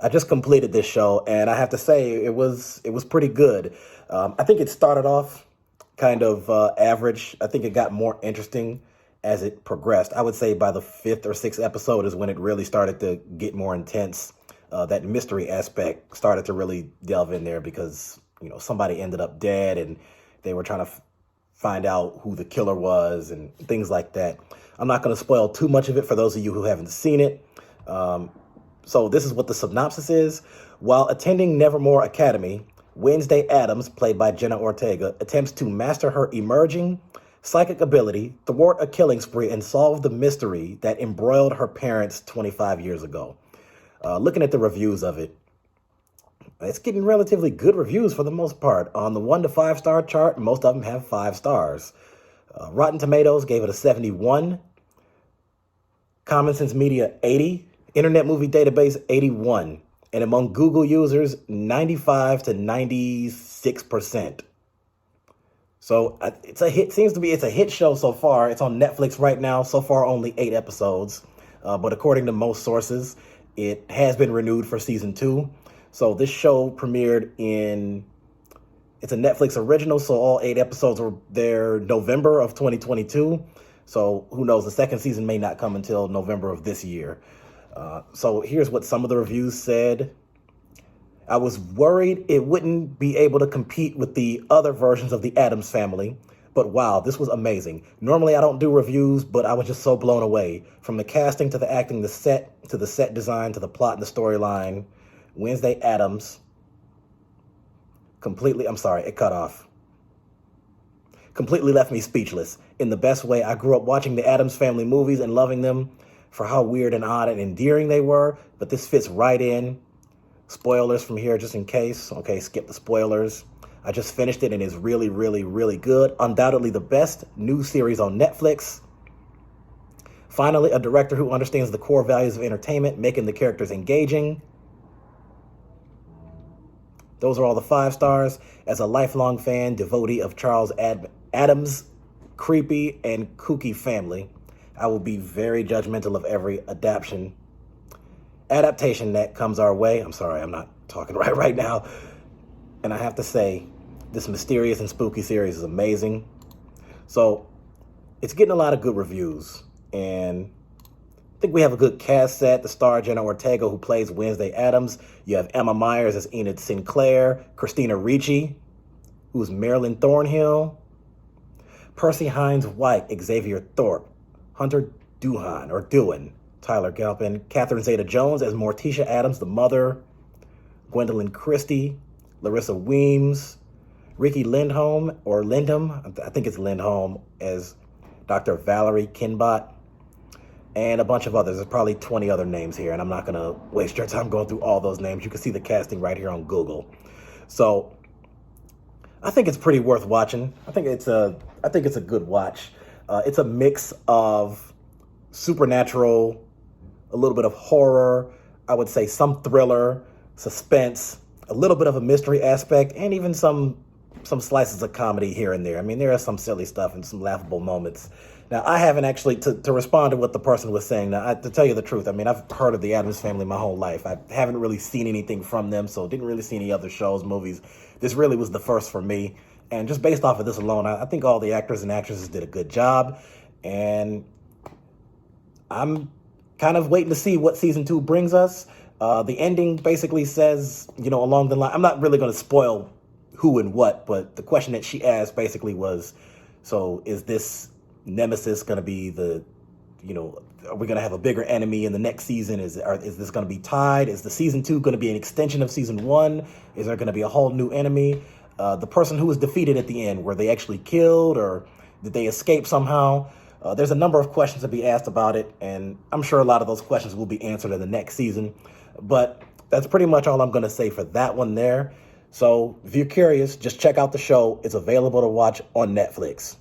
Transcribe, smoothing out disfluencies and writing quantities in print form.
I just completed this show, and I have to say it was pretty good. I think it started off kind of average. I think it got more interesting as it progressed. I would say by the fifth or sixth episode is when it really started to get more intense. That mystery aspect started to really delve in there because somebody ended up dead, and they were trying to find out who the killer was and things like that. I'm not going to spoil too much of it for those of you who haven't seen it. Um, so this is what the synopsis is. While attending Nevermore Academy, Wednesday Addams, played by Jenna Ortega, attempts to master her emerging psychic ability, thwart a killing spree, and solve the mystery that embroiled her parents 25 years ago. Looking at the reviews of it, it's getting relatively good reviews for the most part. On the 1 to 5 star chart, most of them have 5 stars. Rotten Tomatoes gave it a 71. Common Sense Media 80. Internet Movie Database 81. And among Google users, 95 to 96%. So it's a hit. Seems to be it's a hit show so far. It's on Netflix right now. So far, only 8 episodes. But according to most sources, it has been renewed for season 2. So this show premiered in. It's a Netflix original, so all 8 episodes were there November of 2022. So who knows? The second season may not come until November of this year. So here's what some of the reviews said. I was worried it wouldn't be able to compete with the other versions of the Addams family, but wow, this was amazing. Normally I don't do reviews, but I was just so blown away. From the casting to the acting, the set design, to the plot and the storyline. Wednesday Addams it cut off. Completely left me speechless. In the best way, I grew up watching the Addams Family movies and loving them for how weird and odd and endearing they were, but this fits right in. Spoilers from here just in case. Okay, skip the spoilers. I just finished it and it's really, really, really good. Undoubtedly the best new series on Netflix. Finally, a director who understands the core values of entertainment, making the characters engaging. Those are all the 5 stars. As a lifelong fan, devotee of Addams' creepy and kooky family, I will be very judgmental of every adaptation that comes our way. I'm sorry, I'm not talking right now. And I have to say, this mysterious and spooky series is amazing. So it's getting a lot of good reviews. And I think we have a good cast set. The star Jenna Ortega, who plays Wednesday Addams. You have Emma Myers as Enid Sinclair. Christina Ricci, who's Marilyn Thornhill. Percy Hines White, Xavier Thorpe. Hunter Doohan, Tyler Galpin. Catherine Zeta-Jones as Morticia Addams, the mother. Gwendolyn Christie. Larissa Weems. Riki Lindhome, I think it's Lindhome, as Dr. Valerie Kinbot. And a bunch of others. There's probably 20 other names here, and I'm not going to waste your time going through all those names. You can see the casting right here on Google. So I think it's pretty worth watching. I think it's a good watch. It's a mix of supernatural, a little bit of horror, I would say some thriller, suspense, a little bit of a mystery aspect, and even some slices of comedy here and there. I mean, there is some silly stuff and some laughable moments. Now, I haven't actually, to respond to what the person was saying, to tell you the truth, I mean, I've heard of the Addams Family my whole life. I haven't really seen anything from them, so didn't really see any other shows, movies. This really was the first for me. And just based off of this alone, I think all the actors and actresses did a good job. And I'm kind of waiting to see what season 2 brings us. The ending basically says, along the line, I'm not really going to spoil who and what, but the question that she asked basically was, so is this Nemesis going to be are we going to have a bigger enemy in the next season? Is this going to be tied? Is the season 2 going to be an extension of season 1? Is there going to be a whole new enemy? The person who was defeated at the end, were they actually killed, or did they escape somehow? There's a number of questions to be asked about it, and I'm sure a lot of those questions will be answered in the next season. But that's pretty much all I'm going to say for that one there. So if you're curious, just check out the show. It's available to watch on Netflix.